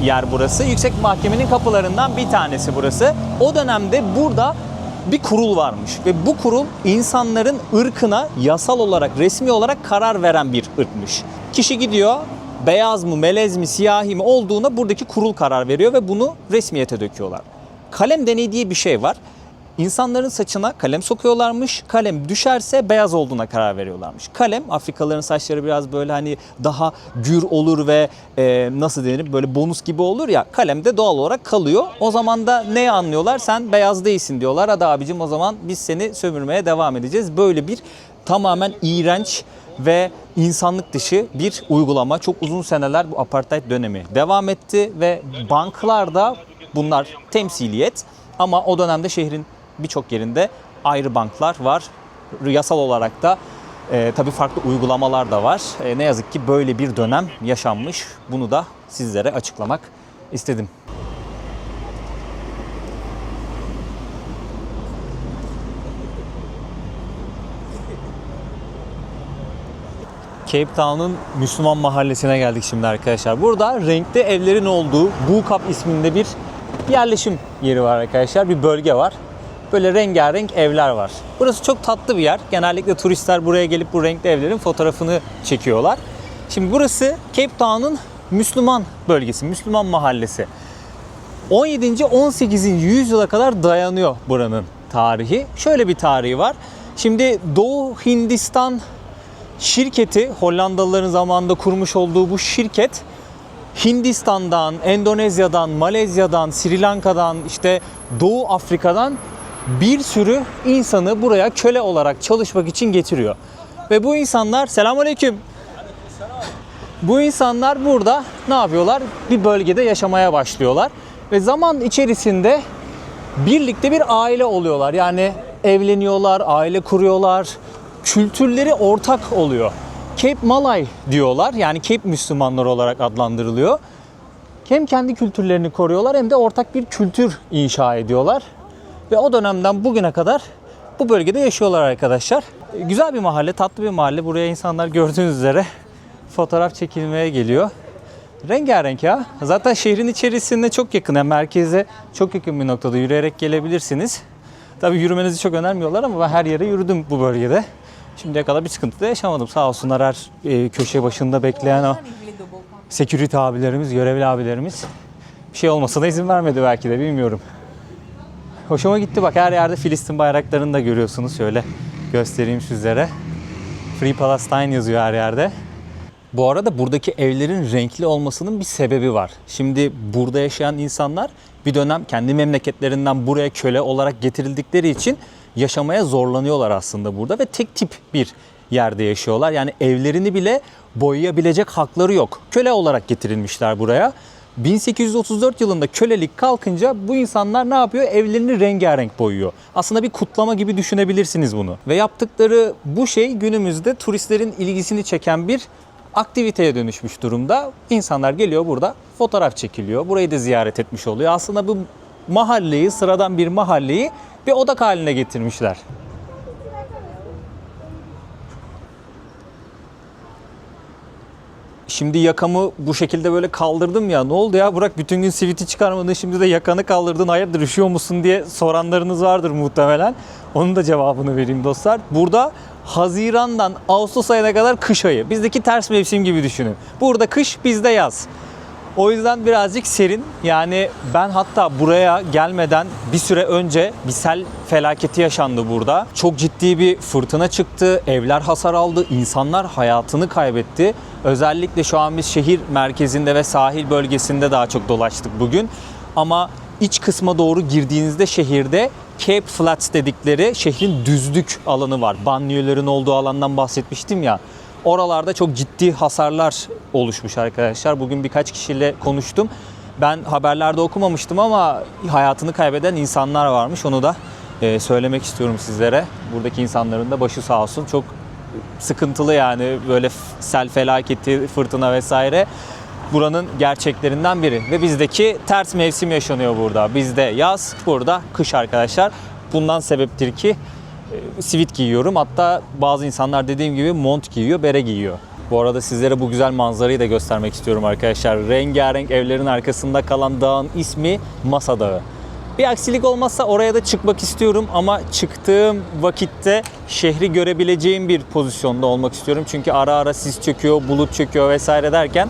yer burası. Yüksek Mahkemenin kapılarından bir tanesi burası. O dönemde burada bir kurul varmış. Ve bu kurul insanların ırkına yasal olarak, resmi olarak karar veren bir ırkmış. Kişi gidiyor, beyaz mı, melez mi, siyahi mi olduğuna buradaki kurul karar veriyor ve bunu resmiyete döküyorlar. Kalem deneyi diye bir şey var. İnsanların saçına kalem sokuyorlarmış. Kalem düşerse beyaz olduğuna karar veriyorlarmış. Kalem, Afrikalıların saçları biraz böyle hani daha gür olur ve nasıl denir böyle bonus gibi olur ya. Kalem de doğal olarak kalıyor. O zaman da neyi anlıyorlar? Sen beyaz değilsin diyorlar. Hadi abicim o zaman biz seni sömürmeye devam edeceğiz. Böyle bir tamamen iğrenç ve insanlık dışı bir uygulama. Çok uzun seneler bu apartheid dönemi devam etti ve banklarda bunlar temsiliyet. Ama o dönemde şehrin birçok yerinde ayrı banklar var. Yasal olarak da tabii farklı uygulamalar da var. Ne yazık ki böyle bir dönem yaşanmış. Bunu da sizlere açıklamak istedim. Cape Town'un Müslüman mahallesine geldik şimdi arkadaşlar. Burada renkli evlerin olduğu Bo-Kaap isminde bir yerleşim yeri var arkadaşlar. Bir bölge var. Böyle rengarenk evler var. Burası çok tatlı bir yer. Genellikle turistler buraya gelip bu renkli evlerin fotoğrafını çekiyorlar. Şimdi burası Cape Town'un Müslüman bölgesi, Müslüman mahallesi. 17. 18. yüzyıla kadar dayanıyor buranın tarihi. Şöyle bir tarihi var. Şimdi Doğu Hindistan şirketi, Hollandalıların zamanında kurmuş olduğu bu şirket Hindistan'dan, Endonezya'dan, Malezya'dan, Sri Lanka'dan, işte Doğu Afrika'dan bir sürü insanı buraya köle olarak çalışmak için getiriyor. Ve bu insanlar, selamünaleyküm. Bu insanlar burada ne yapıyorlar? Bir bölgede yaşamaya başlıyorlar. Ve zaman içerisinde birlikte bir aile oluyorlar. Yani evleniyorlar, aile kuruyorlar. Kültürleri ortak oluyor. Cape Malay diyorlar. Yani Cape Müslümanları olarak adlandırılıyor. Hem kendi kültürlerini koruyorlar hem de ortak bir kültür inşa ediyorlar. Ve o dönemden bugüne kadar bu bölgede yaşıyorlar arkadaşlar. Güzel bir mahalle, tatlı bir mahalle. Buraya insanlar gördüğünüz üzere fotoğraf çekilmeye geliyor. Rengarenk ya. Zaten şehrin içerisinde çok yakın. Yani merkeze çok yakın bir noktada yürüyerek gelebilirsiniz. Tabii yürümenizi çok önermiyorlar ama ben her yere yürüdüm bu bölgede. Şimdiye kadar bir sıkıntı da yaşamadım. Sağ olsunlar her köşe başında bekleyen o security abilerimiz, görevli abilerimiz bir şey olmasa da izin vermedi belki de, bilmiyorum. Hoşuma gitti, bak her yerde Filistin bayraklarını da görüyorsunuz. Şöyle göstereyim sizlere. Free Palestine yazıyor her yerde. Bu arada buradaki evlerin renkli olmasının bir sebebi var. Şimdi burada yaşayan insanlar bir dönem kendi memleketlerinden buraya köle olarak getirildikleri için yaşamaya zorlanıyorlar aslında burada ve tek tip bir yerde yaşıyorlar. Yani evlerini bile boyayabilecek hakları yok. Köle olarak getirilmişler buraya. 1834 yılında kölelik kalkınca bu insanlar ne yapıyor? Evlerini rengarenk boyuyor. Aslında bir kutlama gibi düşünebilirsiniz bunu. Ve yaptıkları bu şey günümüzde turistlerin ilgisini çeken bir aktiviteye dönüşmüş durumda. İnsanlar geliyor burada fotoğraf çekiliyor. Burayı da ziyaret etmiş oluyor. Aslında bu mahalleyi, sıradan bir mahalleyi bir odak haline getirmişler. Şimdi yakamı bu şekilde böyle kaldırdım ya. Ne oldu ya Burak, bütün gün siviti çıkarmadın, şimdi de yakanı kaldırdın, hayırdır üşüyor musun diye soranlarınız vardır muhtemelen. Onun da cevabını vereyim dostlar. Burada Haziran'dan Ağustos ayına kadar kış ayı. Bizdeki ters mevsim gibi düşünün. Burada kış, bizde yaz. O yüzden birazcık serin. Yani ben hatta buraya gelmeden bir süre önce bir sel felaketi yaşandı burada. Çok ciddi bir fırtına çıktı. Evler hasar aldı. İnsanlar hayatını kaybetti. Özellikle şu an biz şehir merkezinde ve sahil bölgesinde daha çok dolaştık bugün. Ama iç kısma doğru girdiğinizde şehirde Cape Flats dedikleri şehrin düzlük alanı var. Banliyölerin olduğu alandan bahsetmiştim ya. Oralarda çok ciddi hasarlar oluşmuş arkadaşlar. Bugün birkaç kişiyle konuştum. Ben haberlerde okumamıştım ama hayatını kaybeden insanlar varmış. Onu da söylemek istiyorum sizlere. Buradaki insanların da başı sağ olsun. Çok sıkıntılı yani böyle sel felaketi, fırtına vesaire. Buranın gerçeklerinden biri. Ve bizdeki ters mevsim yaşanıyor burada. Bizde yaz, burada kış arkadaşlar. Bundan sebeptir ki sivit giyiyorum. Hatta bazı insanlar dediğim gibi mont giyiyor, bere giyiyor. Bu arada sizlere bu güzel manzarayı da göstermek istiyorum arkadaşlar. Rengarenk evlerin arkasında kalan dağın ismi Masa Dağı. Bir aksilik olmazsa oraya da çıkmak istiyorum ama çıktığım vakitte şehri görebileceğim bir pozisyonda olmak istiyorum. Çünkü ara ara sis çöküyor, bulut çöküyor vesaire derken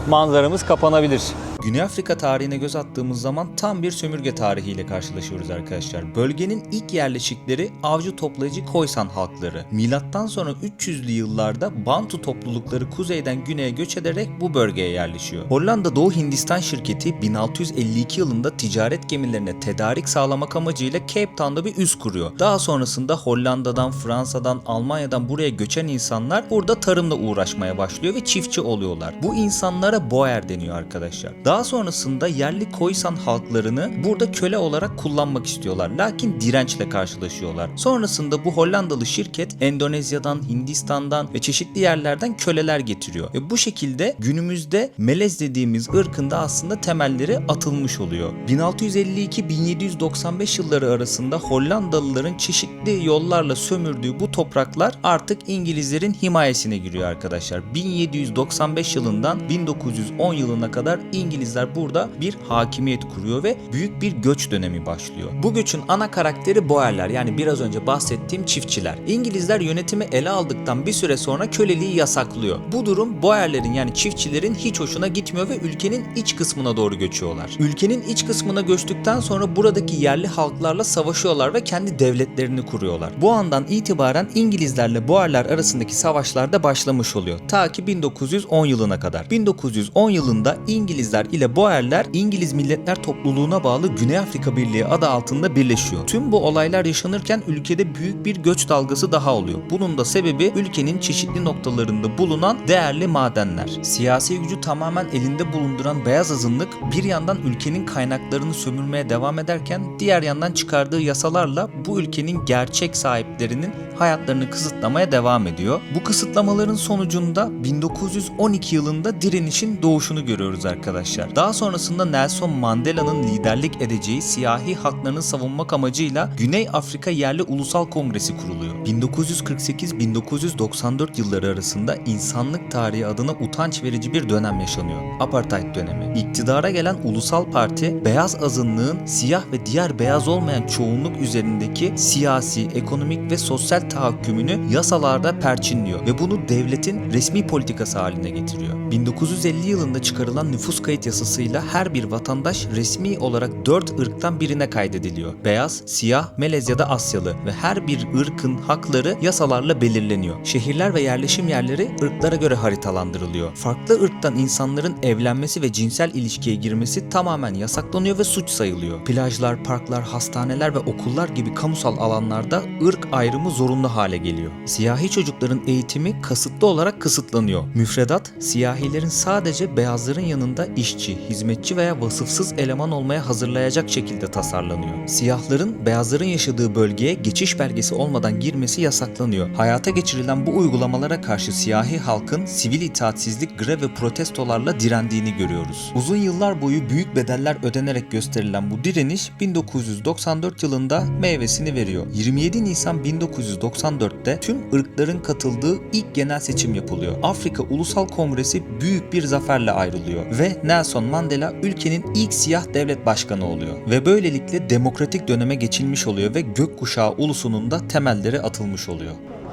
manzaramız kapanabilir. Güney Afrika tarihine göz attığımız zaman tam bir sömürge tarihiyle karşılaşıyoruz arkadaşlar. Bölgenin ilk yerleşikleri avcı toplayıcı Khoisan halkları. Milattan sonra 300'lü yıllarda Bantu toplulukları kuzeyden güneye göç ederek bu bölgeye yerleşiyor. Hollanda Doğu Hindistan şirketi 1652 yılında ticaret gemilerine tedarik sağlamak amacıyla Cape Town'da bir üs kuruyor. Daha sonrasında Hollanda'dan, Fransa'dan, Almanya'dan buraya göçen insanlar burada tarımla uğraşmaya başlıyor ve çiftçi oluyorlar. Bu insanlara Boer deniyor arkadaşlar. Daha sonrasında yerli Khoisan halklarını burada köle olarak kullanmak istiyorlar. Lakin dirençle karşılaşıyorlar. Sonrasında bu Hollandalı şirket Endonezya'dan, Hindistan'dan ve çeşitli yerlerden köleler getiriyor. Ve bu şekilde günümüzde Melez dediğimiz ırkın da aslında temelleri atılmış oluyor. 1652-1795 yılları arasında Hollandalıların çeşitli yollarla sömürdüğü bu topraklar artık İngilizlerin himayesine giriyor arkadaşlar. 1795 yılından 1910 yılına kadar İngilizler burada bir hakimiyet kuruyor ve büyük bir göç dönemi başlıyor. Bu göçün ana karakteri Boerler, yani biraz önce bahsettiğim çiftçiler. İngilizler yönetimi ele aldıktan bir süre sonra köleliği yasaklıyor. Bu durum Boerlerin yani çiftçilerin hiç hoşuna gitmiyor ve ülkenin iç kısmına doğru göçüyorlar. Ülkenin iç kısmına göçtükten sonra buradaki yerli halklarla savaşıyorlar ve kendi devletlerini kuruyorlar. Bu andan itibaren İngilizlerle Boerler arasındaki savaşlar da başlamış oluyor. Ta ki 1910 yılına kadar. 1910 yılında İngilizler ile Boerler İngiliz Milletler Topluluğu'na bağlı Güney Afrika Birliği adı altında birleşiyor. Tüm bu olaylar yaşanırken ülkede büyük bir göç dalgası daha oluyor. Bunun da sebebi ülkenin çeşitli noktalarında bulunan değerli madenler. Siyasi gücü tamamen elinde bulunduran beyaz azınlık bir yandan ülkenin kaynaklarını sömürmeye devam ederken diğer yandan çıkardığı yasalarla bu ülkenin gerçek sahiplerinin hayatlarını kısıtlamaya devam ediyor. Bu kısıtlamaların sonucunda 1912 yılında direnişin doğuşunu görüyoruz arkadaşlar. Daha sonrasında Nelson Mandela'nın liderlik edeceği siyahi haklarını savunmak amacıyla Güney Afrika Yerli Ulusal Kongresi kuruluyor. 1948-1994 yılları arasında insanlık tarihi adına utanç verici bir dönem yaşanıyor. Apartheid dönemi. İktidara gelen Ulusal Parti, beyaz azınlığın siyah ve diğer beyaz olmayan çoğunluk üzerindeki siyasi, ekonomik ve sosyal tahakkümünü yasalarda perçinliyor ve bunu devletin resmi politikası haline getiriyor. 1950 yılında çıkarılan nüfus kayıt yasasıyla her bir vatandaş resmi olarak 4 ırktan birine kaydediliyor. Beyaz, siyah, melez ya da Asyalı ve her bir ırkın hakları yasalarla belirleniyor. Şehirler ve yerleşim yerleri ırklara göre haritalandırılıyor. Farklı ırktan insanların evlenmesi ve cinsel ilişkiye girmesi tamamen yasaklanıyor ve suç sayılıyor. Plajlar, parklar, hastaneler ve okullar gibi kamusal alanlarda ırk ayrımı zorunlu hale geliyor. Siyahi çocukların eğitimi kasıtlı olarak kısıtlanıyor. Müfredat, siyahilerin sadece beyazların yanında işçi, hizmetçi veya vasıfsız eleman olmaya hazırlayacak şekilde tasarlanıyor. Siyahların beyazların yaşadığı bölgeye geçiş belgesi olmadan girmesi yasaklanıyor. Hayata geçirilen bu uygulamalara karşı siyahi halkın sivil itaatsizlik, grev ve protestolarla direndiğini görüyoruz. Uzun yıllar boyu büyük bedeller ödenerek gösterilen bu direniş 1994 yılında meyvesini veriyor. 27 Nisan 1994'te tüm ırkların katıldığı ilk genel seçim yapılıyor. Afrika Ulusal Kongresi büyük bir zaferle ayrılıyor ve Nelson Mandela ülkenin ilk siyah devlet başkanı oluyor. Ve böylelikle demokratik döneme geçilmiş oluyor ve gökkuşağı ulusunun da temelleri atılmış oluyor.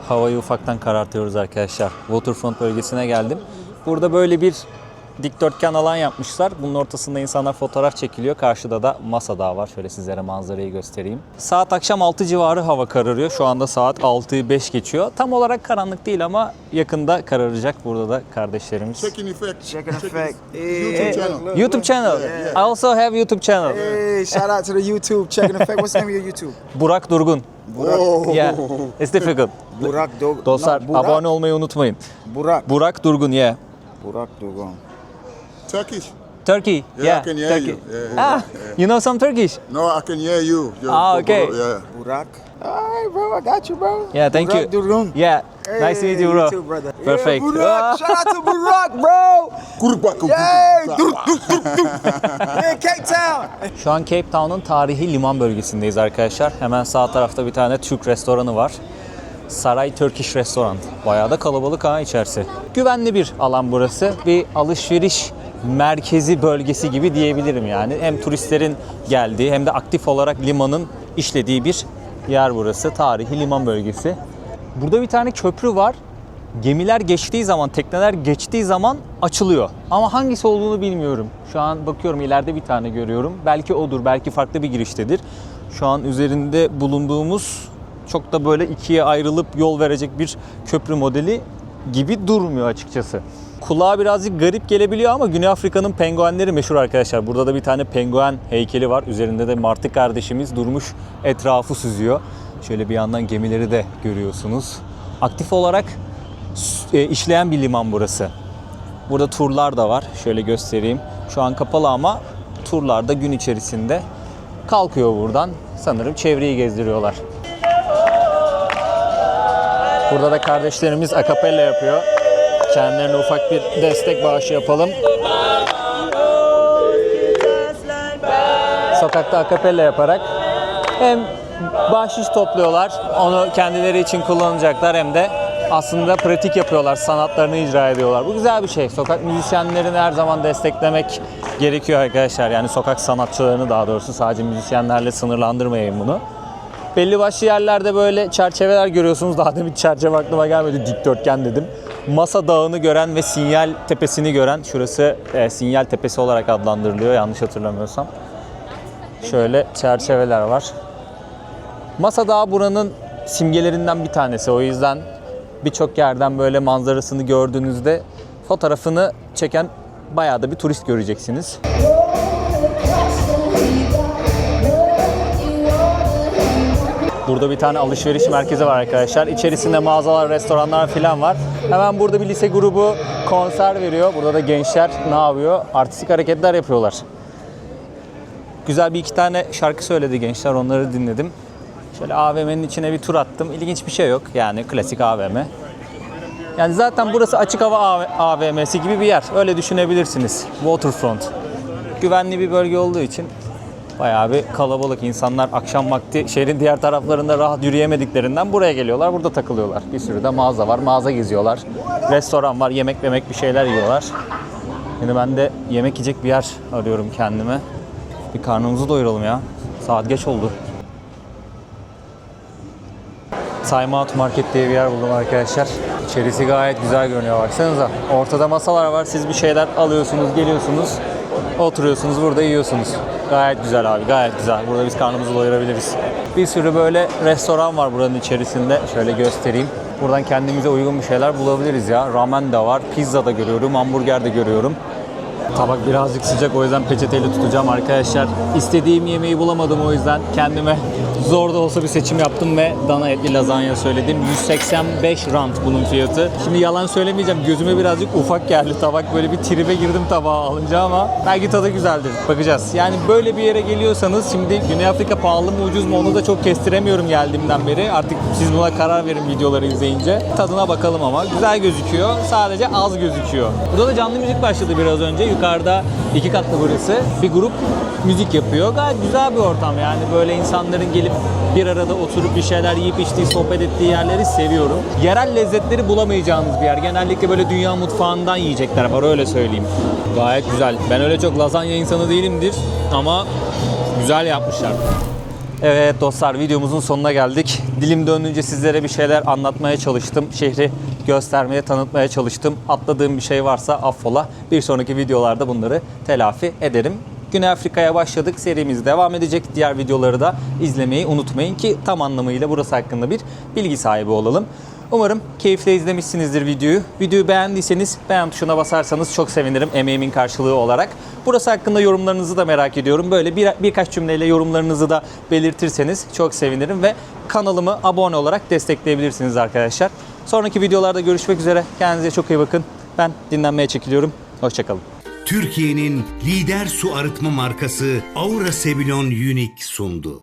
Havayı ufaktan karartıyoruz arkadaşlar. Waterfront bölgesine geldim. Burada böyle bir dikdörtgen alan yapmışlar. Bunun ortasında insanlar fotoğraf çekiliyor. Karşıda da Masa Dağı var. Şöyle sizlere manzarayı göstereyim. Saat akşam 6 civarı hava kararıyor. Şu anda saat 6'yı 5 geçiyor. Tam olarak karanlık değil ama yakında kararacak. Burada da kardeşlerimiz. Checking effect. Checking effect. YouTube channel. YouTube channel. I also have YouTube channel. Hey, shout out to the YouTube. Checking effect. What's the name of your YouTube? Burak Durgun. Oh. Yeah, it's difficult. Burak Durgun. Dostlar No, Burak. abone olmayı unutmayın. Burak. Burak Durgun, yeah. Burak Durgun. Turkish. Turkey. Yeah, I can hear Turkey. you. Yeah, Ah, you know some Turkish? No, I can hear you. Okay. Yeah. Burak. All right, bro. I got you, bro. Yeah, thank Burak you. Durgun. Yeah, nice to meet you, bro. You too, brother. Perfect. Yeah, Burak. Ah. Shout out to Burak, bro. Yay. Yeah, Cape Town. Şu an Cape Town'un tarihi liman bölgesindeyiz arkadaşlar. Hemen sağ tarafta bir tane Türk restoranı var. Saray Turkish Restaurant. Bayağı da kalabalık ha içerisi. Güvenli bir alan burası. Bir alışveriş merkezi bölgesi gibi diyebilirim yani. Hem turistlerin geldiği hem de aktif olarak limanın işlediği bir yer burası. Tarihi liman bölgesi. Burada bir tane köprü var. Gemiler geçtiği zaman, tekneler geçtiği zaman açılıyor. Ama hangisi olduğunu bilmiyorum. Şu an bakıyorum, ileride bir tane görüyorum. Belki odur, belki farklı bir giriştedir. Şu an üzerinde bulunduğumuz çok da böyle ikiye ayrılıp yol verecek bir köprü modeli gibi durmuyor açıkçası. Kulağa birazcık garip gelebiliyor ama Güney Afrika'nın penguenleri meşhur arkadaşlar. Burada da bir tane penguen heykeli var. Üzerinde de martı kardeşimiz durmuş, etrafı süzüyor. Şöyle bir yandan gemileri de görüyorsunuz. Aktif olarak işleyen bir liman burası. Burada turlar da var. Şöyle göstereyim. Şu an kapalı ama turlar da gün içerisinde kalkıyor buradan. Sanırım çevreyi gezdiriyorlar. Burada da kardeşlerimiz akapella yapıyor. Kendilerine ufak bir destek bağışı yapalım. Sokakta akapella yaparak hem bahşiş topluyorlar, onu kendileri için kullanacaklar, hem de aslında pratik yapıyorlar, sanatlarını icra ediyorlar. Bu güzel bir şey. Sokak müzisyenlerini her zaman desteklemek gerekiyor arkadaşlar. Yani sokak sanatçılarını, daha doğrusu sadece müzisyenlerle sınırlandırmayın bunu. Belli başlı yerlerde böyle çerçeveler görüyorsunuz. Daha demin çerçeve aklıma gelmedi, dikdörtgen dedim. Masa Dağı'nı gören ve Sinyal Tepesi'ni gören, şurası Sinyal Tepesi olarak adlandırılıyor yanlış hatırlamıyorsam. Şöyle çerçeveler var. Masa Dağı buranın simgelerinden bir tanesi. O yüzden birçok yerden böyle manzarasını gördüğünüzde fotoğrafını çeken bayağı da bir turist göreceksiniz. Burada bir tane alışveriş merkezi var arkadaşlar. İçerisinde mağazalar, restoranlar falan var. Hemen burada bir lise grubu konser veriyor. Burada da gençler ne yapıyor? Artistik hareketler yapıyorlar. Güzel bir iki tane şarkı söyledi gençler. Onları dinledim. Şöyle AVM'nin içine bir tur attım. İlginç bir şey yok. Yani klasik AVM. Yani zaten burası açık hava AVM'si gibi bir yer. Öyle düşünebilirsiniz. Waterfront. Güvenli bir bölge olduğu için bayağı bir kalabalık. İnsanlar akşam vakti şehrin diğer taraflarında rahat yürüyemediklerinden buraya geliyorlar. Burada takılıyorlar. Bir sürü de mağaza var. Mağaza geziyorlar. Restoran var. Yemek bir şeyler yiyorlar. Şimdi ben de yemek yiyecek bir yer arıyorum kendime. Bir karnımızı doyuralım ya. Saat geç oldu. Time Out Market diye bir yer buldum arkadaşlar. İçerisi gayet güzel görünüyor, baksanıza. Ortada masalar var. Siz bir şeyler alıyorsunuz, geliyorsunuz. Oturuyorsunuz burada yiyorsunuz. Gayet güzel abi, gayet güzel. Burada biz karnımızı doyurabiliriz. Bir sürü böyle restoran var buranın içerisinde. Şöyle göstereyim. Buradan kendimize uygun bir şeyler bulabiliriz ya. Ramen de var, pizza da görüyorum, hamburger de görüyorum. Tabak birazcık sıcak, o yüzden peçeteyle tutacağım arkadaşlar. İstediğim yemeği bulamadım, o yüzden kendime zor da olsa bir seçim yaptım ve dana etli lazanya söyledim. 185 rand bunun fiyatı. Şimdi yalan söylemeyeceğim, gözüme birazcık ufak geldi tabak. Böyle bir tribe girdim tabağı alınca ama belki tadı güzeldir. Bakacağız. Yani böyle bir yere geliyorsanız, şimdi Güney Afrika pahalı mı ucuz mu onu da çok kestiremiyorum geldiğimden beri. Artık siz buna karar verin videoları izleyince. Tadına bakalım ama. Güzel gözüküyor. Sadece az gözüküyor. Burada da canlı müzik başladı biraz önce. Yukarıda 2 katlı burası. Bir grup müzik yapıyor. Gayet güzel bir ortam yani. Böyle insanların gelip bir arada oturup bir şeyler yiyip içtiği, sohbet ettiği yerleri seviyorum. Yerel lezzetleri bulamayacağınız bir yer. Genellikle böyle dünya mutfağından yiyecekler var, öyle söyleyeyim. Gayet güzel. Ben öyle çok lazanya insanı değilimdir ama güzel yapmışlar. Evet dostlar, videomuzun sonuna geldik. Dilim döndüğünce sizlere bir şeyler anlatmaya çalıştım. Şehri göstermeye, tanıtmaya çalıştım. Atladığım bir şey varsa affola. Bir sonraki videolarda bunları telafi ederim. Güney Afrika'ya başladık. Serimiz devam edecek. Diğer videoları da izlemeyi unutmayın ki tam anlamıyla burası hakkında bir bilgi sahibi olalım. Umarım keyifle izlemişsinizdir videoyu. Videoyu beğendiyseniz beğen tuşuna basarsanız çok sevinirim, emeğimin karşılığı olarak. Burası hakkında yorumlarınızı da merak ediyorum. Böyle birkaç cümleyle yorumlarınızı da belirtirseniz çok sevinirim ve kanalımı abone olarak destekleyebilirsiniz arkadaşlar. Sonraki videolarda görüşmek üzere. Kendinize çok iyi bakın. Ben dinlenmeye çekiliyorum. Hoşçakalın. Türkiye'nin lider su arıtma markası Aura Sebilon Unique sundu.